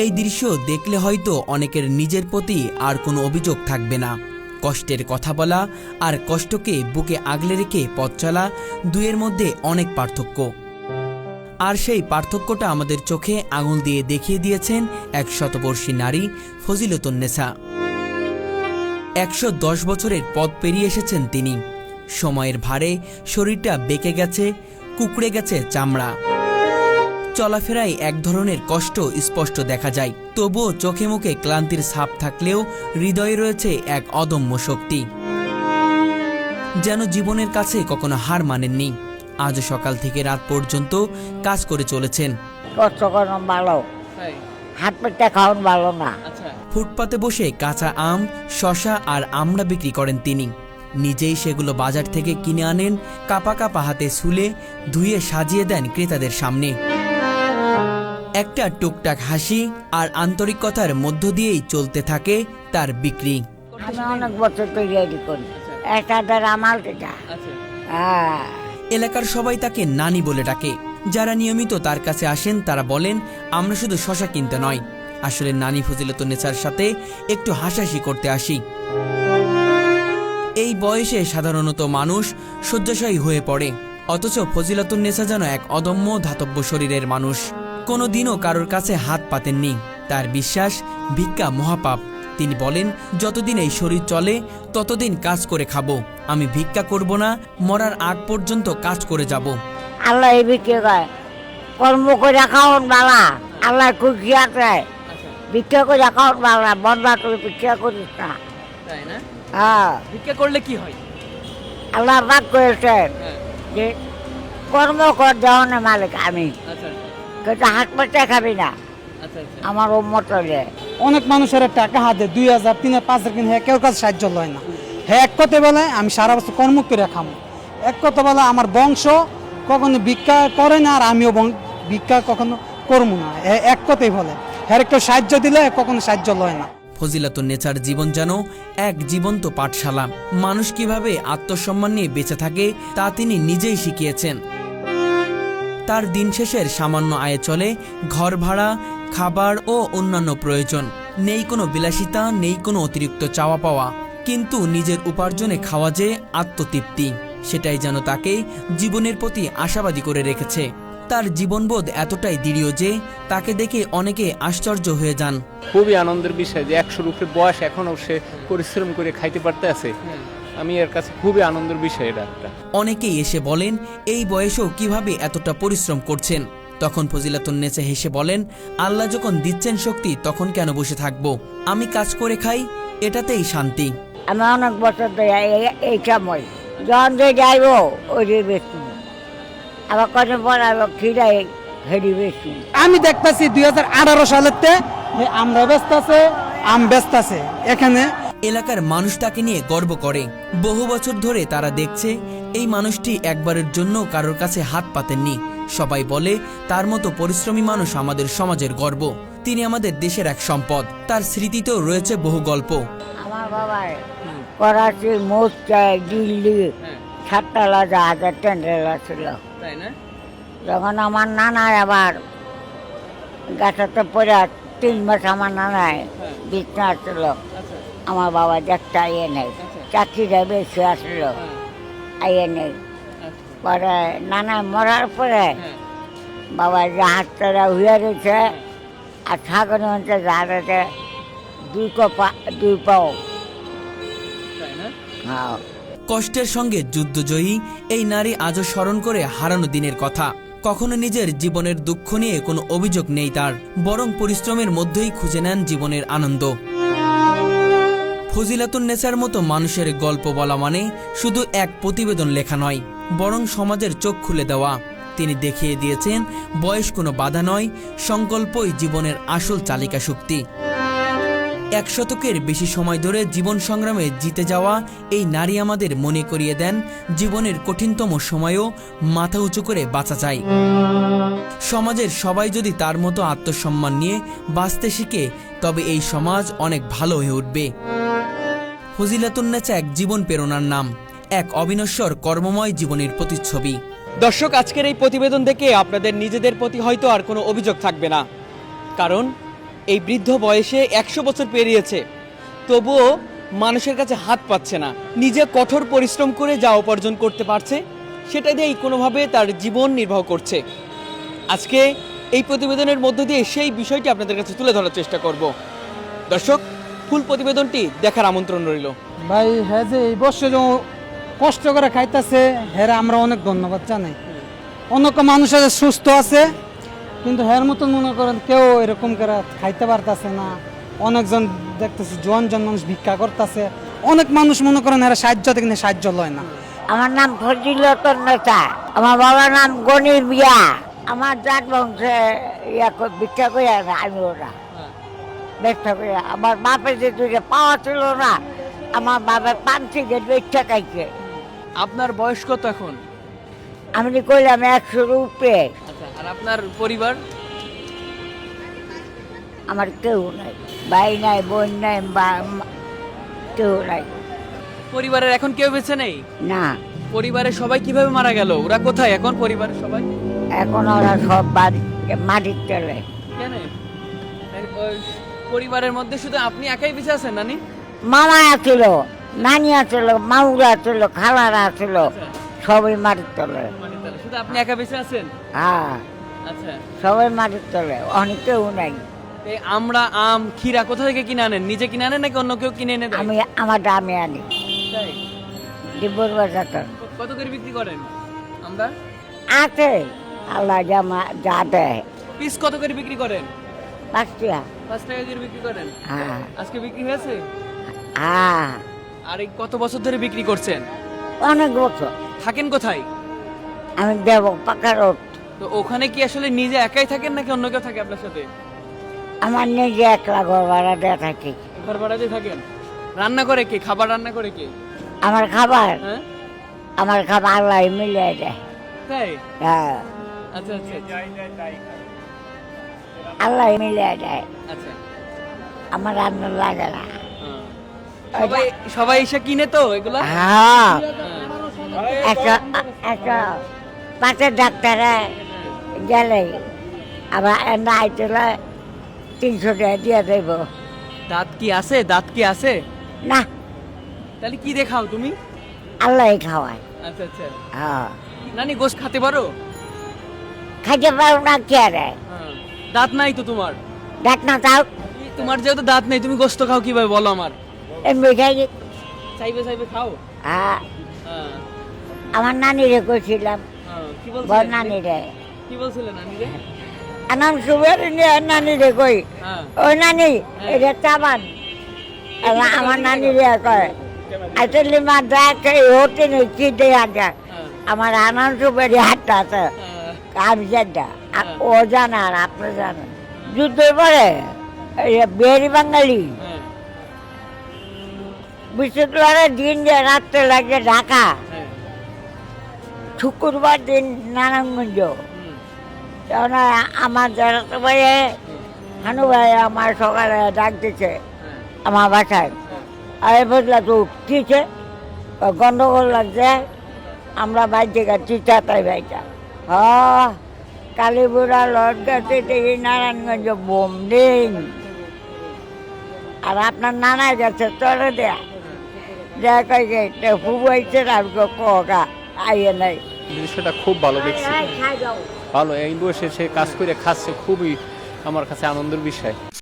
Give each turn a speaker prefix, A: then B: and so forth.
A: এই দৃশ্য দেখলে হয়তো অনেকের নিজের প্রতি আর কোনো অভিযোগ থাকবে না। কষ্টের কথা বলা আর কষ্টকে বুকে আগলে রেখে পথ চলা, দুয়ের মধ্যে অনেক পার্থক্য। আর সেই পার্থক্যটা আমাদের চোখে আঙুল দিয়ে দেখিয়ে দিয়েছেন এক শতবর্ষী নারী ফজিলতুন্নেসা। ১১০ বছরের পথ পেরিয়ে এসেছেন তিনি। সময়ের ভারে শরীরটা বেঁকে গেছে, কুঁকড়ে গেছে চামড়া। চলাফেরায় এক ধরনের কষ্ট স্পষ্ট দেখা যায়, তবুও চোখে মুখে ক্লান্তির ছাপ থাকলেও হৃদয়ে রয়েছে এক অদম্য শক্তি। যেন জীবনের কাছে কখনো হার মানেননি। আজ সকাল থেকে রাত পর্যন্ত কাজ করে চলেছেন।
B: কষ্ট করানো ভালো, হাত পেটে খাওয়ানো ভালো না।
A: ফুটপাতে বসে কাঁচা আম, শশা আর আমড়া বিক্রি করেন তিনি। নিজেই সেগুলো বাজার থেকে কিনে আনেন, কাপা কাপা হাতে ছুলে ধুয়ে সাজিয়ে দেন ক্রেতাদের সামনে। একটা টুকটাক হাসি আর আন্তরিকতার মধ্য দিয়েই চলতে থাকে তার বিক্রি।
B: আমি অনেক বছর তৈরি করি, একটা আমার এটা।
A: এলাকার সবাই তাকে নানি বলে ডাকে। যারা নিয়মিত তার কাছে আসেন তারা বলেন, আমরা শুধু শশা কিনতে নয়, আসলে নানি ফজিলতুন্নেসার সাথে একটু হাসাহাসি করতে আসি। এই বয়সে সাধারণত মানুষ শয্যাশায়ী হয়ে পড়ে, অথচ ফজিলতুন্নেসা যেন এক অদম্য ধাতব্য শরীরের মানুষ। কোনোদিনও কারোর কাছে হাত পাতেননি। তার বিশ্বাস, ভিক্ষা মহাপাপ। তিনি বলেন, যতদিন এই শরীর চলে ততদিন কাজ করে খাবো, আমি ভিক্ষা করব না, মরার আগ পর্যন্ত কাজ করে যাব।
B: আল্লাহ এই ভিক্ষা করে কর্ম করে খাওয়ান বালা, আল্লাহ খুশি আছে। ভিক্ষা করে খাওয়ান বালা, বন্ধা করে ভিক্ষা করিস না।
C: তাই না?
B: হ্যাঁ,
C: ভিক্ষা করলে কি হয়?
B: আল্লাহ রাগ করেছেন যে কর্ম কর দেওয়ানের মালিক আমি, কিন্তু হাত পেটে খাবি না। আমার উম্মত চলে।
D: অনেক মানুষের টাকা হাতে ২,০০০, ৩,০০০, ৫,০০০ কিনে কেউ কাছে সাহায্য লয় না। হ্যাঁ, এক কথা বলে আমি সারা বছর কর্ম করে খামো। এক কথা বলে আমার বংশ কখনো ভিক্ষা করে না, আর আমিও ভিক্ষা কখনো করবো না। এক কথাই বলে, হ্যাঁ কেউ সাহায্য দিলে কখনো সাহায্য লয় না।
A: ফজিলতুন্নেসার জীবন যেন এক জীবন্ত পাঠশালা। মানুষ কিভাবে আত্মসম্মান নিয়ে বেঁচে থাকে তা তিনি নিজেই শিখিয়েছেন। তার দিন শেষের সামান্য আয়ে চলে ঘর ভাড়া, খাবার ও অন্যান্য প্রয়োজন। নেই কোনো বিলাসিতা, নেই কোনো অতিরিক্ত চাওয়া পাওয়া, কিন্তু নিজের উপার্জনে খাওয়া যে আত্মতৃপ্তি, সেটাই যেন তাকে জীবনের প্রতি আশাবাদী করে রেখেছে। তার জীবনবোধ এতটাই দৃঢ় যে তাকে দেখে অনেকে আশ্চর্য হয়ে যান।
E: খুবই আনন্দের বিষয় যে ১০০-র উপরে বয়স, এখনো সে পরিশ্রম করে খাইতে পারতে আছে। আমি এর কাছে খুবই আনন্দের বিষয় এটা একটা।
A: অনেকেই এসে বলেন, এই বয়সেও কিভাবে এতটা পরিশ্রম করছেন। তখন ফজিলতুন্নেসা হেসে বলেন, আল্লাহ যখন দিচ্ছেন শক্তি তখন কেন বসে থাকবো, আমি কাজ করে খাই, এটাতেই শান্তি।
B: আমি অনেক বছর এই সময় যখন যে যাইব ওই যে বেশি, আবার কত পড়াবো খিরাই হেরি বেশি।
D: আমি দেখতেছি ২০১৮ সালের আমরা ব্যস্ত আছে, আম ব্যস্ত আছে এখানে।
A: এলাকার মানুষ তাকে নিয়ে গর্ব করে। বহু বছর ধরে তারা দেখছে এই মানুষটি একবারের জন্য কারোর কাছে হাত পাতেননি। সবাই বলে, তার মতো পরিশ্রমী মানুষ আমাদের সমাজের গর্ব। তিনি আমাদের দেশের এক সম্পদ। তার স্মৃতিতেও রয়েছে বহু গল্প।
B: আমার বাবা করাচি, মস্কাই, দিল্লি, সাততলা জাহাজের টেন্ডার ছিল। যখন আমার নানার আবার গাছাতে পড়ে ৩ মাস আমার নানায় বিছনা আসছিল, আমার বাবা দেখতে আইয়ে নেই, চাকরিটা বেশি আসলো আইয়ে নেই। পরে নানায় মরার পরে বাবা জাহাজটা হয়ে গেছে, আর ঠাকুর জাহাজে ২ পাও। হ্যাঁ,
A: কষ্টের সঙ্গে যুদ্ধজয়ী এই নারী আজও স্মরণ করে হারানো দিনের কথা। কখনো নিজের জীবনের দুঃখ নিয়ে কোনো অভিযোগ নেই তার, বরং পরিশ্রমের মধ্যেই খুঁজে নেন জীবনের আনন্দ। ফজিলতুন্নেসার মতো মানুষের গল্প বলা মানে শুধু এক প্রতিবেদন লেখা নয়, বরং সমাজের চোখ খুলে দেওয়া। তিনি দেখিয়ে দিয়েছেন, বয়স কোনো বাধা নয়, সংকল্পই জীবনের আসল চালিকা শক্তি। ১ শতকের বেশি সময় ধরে জীবন সংগ্রামে জিতে যাওয়া এই নারী আমাদের মনে করিয়ে দেন, জীবনের কঠিনতম সময়েও মাথা উঁচু করে বাঁচা যায়। সমাজের সবাই যদি তার মতো আত্মসম্মান নিয়ে বাঁচতে শিখে, তবে এই সমাজ অনেক ভালো হয়ে উঠবে। ফজিলতুন্নেসা এক জীবন প্রেরণার নাম, এক অবিনশ্বর কর্মময় জীবনের প্রতিচ্ছবি।
C: দর্শক, আজকের এই প্রতিবেদন দেখে আপনাদের নিজেদের প্রতি হয়তো আর কোনো অভিযোগ থাকবে না, কারণ এই বৃদ্ধ বয়সে 100 বছর পেরিয়েছে, তবুও মানুষের কাছে হাত পাচ্ছে না। নিজে কঠোর পরিশ্রম করে যা উপার্জন করতে পারছে সেটা দিয়েই কোনোভাবে তার জীবন নির্বাহ করছে। আজকে এই প্রতিবেদনের মধ্য দিয়ে সেই বিষয়টি আপনাদের কাছে তুলে ধরার চেষ্টা করব। দর্শক, ফুল প্রতিবেদনটি দেখার আমন্ত্রণ রইল।
D: ভাই হ্যাঁ যে এই বছর কষ্ট করে খাইতেছে হ্যাঁ আমরা অনেক ধন্যবাদ জানাই। অনেক মানুষ আছে সুস্থ আছে, কিন্তু হ্যার মতন মনে করেন কেউ এরকম করে খাইতে পারতেছে না। অনেকজন দেখতেছি জন মানুষ ভিক্ষা করতেছে, অনেক মানুষ মনে করেন এরা সাহায্য থেকে সাহায্য লয় না।
B: আমার নাম ফজিলতন নেতা, আমার বাবার নাম গনির মিয়া। আমার জাত বংশে ভিক্ষা করে না, আমি ওরা ব্যবসা করে। আমার বাপের যে দুইটা পাওয়া ছিল না, আমার বাবার 5 সিগারেট বেচা খাইছে।
C: আপনার বয়স কত এখন?
B: আমি যে কইলাম 100 উপরে।
C: আচ্ছা, আর আপনার পরিবার?
B: আমার কেউ নাই, ভাই নাই, বোন নাই, কেউ নাই।
C: পরিবারের এখন কেউ বেঁচে নেই?
B: না,
C: পরিবারের সবাই কিভাবে মারা গেল? ওরা কোথায় এখন পরিবারের সবাই?
B: এখন ওরা সব বাড়ি মাটির তলে।
C: কেন? পরিবারের মধ্যে শুধু আপনি একাই বেঁচে আছেন নানি?
B: মামা আছিল, নানি আছিল, মামুরা আছিল, খালারা আছিল, সবাই মাটির তলে।
C: শুধু আপনি একা বেঁচে আছেন?
B: হ্যাঁ,
C: আচ্ছা।
B: সবাই মাটির তলে, অনেক কেউ নাই।
C: এই আমরা আম ক্ষীরা কোথা থেকে কিনে আনেন? নিজে কিনে আনেন নাকি অন্য কেউ কিনে এনে দেয়?
B: আমার দামে আনি
C: তাই?
B: ডিব্বর বাজার
C: কত করে বিক্রি করেন আমরা?
B: আছে, আল্লাহ জামা যা দেয়।
C: পিস কত করে বিক্রি করেন?
B: 5 টাকা।
C: 5 টাকা করে বিক্রি করেন?
B: হ্যাঁ
C: আজকে বিক্রি হয়েছে?
B: হ্যাঁ,
C: আর এই কত বছর ধরে বিক্রি করছেন?
B: অনেক বছর।
C: থাকেন কোথায়?
B: আমি দেব পাকা রোড।
C: তো ওখানে কি আসলে নিজে একাই থাকেন নাকি অন্য কেউ থাকে আপনার সাথে?
B: আমার নিজে 1 লাখ ঘর ভাড়া দেওয়া থাকি।
C: ঘর ভাড়াতে থাকেন? রান্না করে কে? খাবার রান্না করে কে?
B: আমার খাবার,
C: হ্যাঁ,
B: আমার খাবার আল্লাহ মিলিয়ে দেয়।
C: তাই?
B: হ্যাঁ,
C: আচ্ছা আচ্ছা
B: আল্লাহ মিলিয়ে দেয়,
C: আচ্ছা।
B: আমার রান্না লাগে না।
C: সবাই সবাই এসে কিনে তো এগুলা?
B: হ্যাঁ, একটা একটা পাশের ডাক্তারে গেলে আবার নাই চলে 300 টাকা দিয়ে দেব।
C: দাঁত কি আছে? দাঁত কি আছে?
B: না,
C: তাহলে কি দেখাও তুমি?
B: আল্লাহ খাওয়ায়।
C: আচ্ছা আচ্ছা।
B: হ্যাঁ,
C: নানি গোশত খেতে পারো?
B: খাইতে পারো না কি আরে?
C: দাঁত নাই তো তোমার?
B: ডাক না তাও
C: তোমার যেহেতু দাঁত নেই তুমি গোশত খাও কিভাবে বলো আমার?
B: এমনি খাই।
C: চাইবে চাইবে খাও?
B: হ্যাঁ,
C: হ্যাঁ,
B: আমার নানিরে কইছিলাম,
C: হ্যাঁ। কি
B: বড়
C: বলছিলেন?
B: নানিরে
C: কি বলছিলেন নানি রে?
B: সুবের নানিরে কই,
C: হ্যাঁ।
B: ওই নানি এটা চাবান। আমার নানিরে কয় আসলে মা দেখ হতে নেই কি দেয়া যায়।
C: হ্যাঁ,
B: আমার সুবের হাতটা আছে,
C: হ্যাঁ,
B: আমি জানটা ও জানা আর আপনি জানেন। যুদ্ধের পরে বিহারি বাঙালি
C: হ্যাঁ,
B: বৃহস্পতিবারের দিন যে রাত্রে লাগে ঢাকা,
C: হ্যাঁ।
B: শুক্রবার দিন নারায়ণগঞ্জ।
C: হুম,
B: তখন আমার যারা তো ভাই হানু ভাই আমার সকালে ডাক দিচ্ছে
C: হ্যাঁ,
B: আমার বাসায়। আরে বুঝলা তো উঠছে, গন্ডগোল লাগছে, আমরা বাইর থেকে চিঠা তাই বাইটা। হ্যাঁ, কালীপুরা লট গেছে দেখি নারায়ণগঞ্জ বোম দিন। আর আপনার নানা গেছে চলে দেয়া দেয়া কয়ে ফুবাইছে আর কগা আইয়ে নাই।
E: দৃশ্যটা খুব ভালো দেখছি, ভালো। এই বয়সে সে কাজ করে খাচ্ছে, খুবই আমার কাছে আনন্দের বিষয়।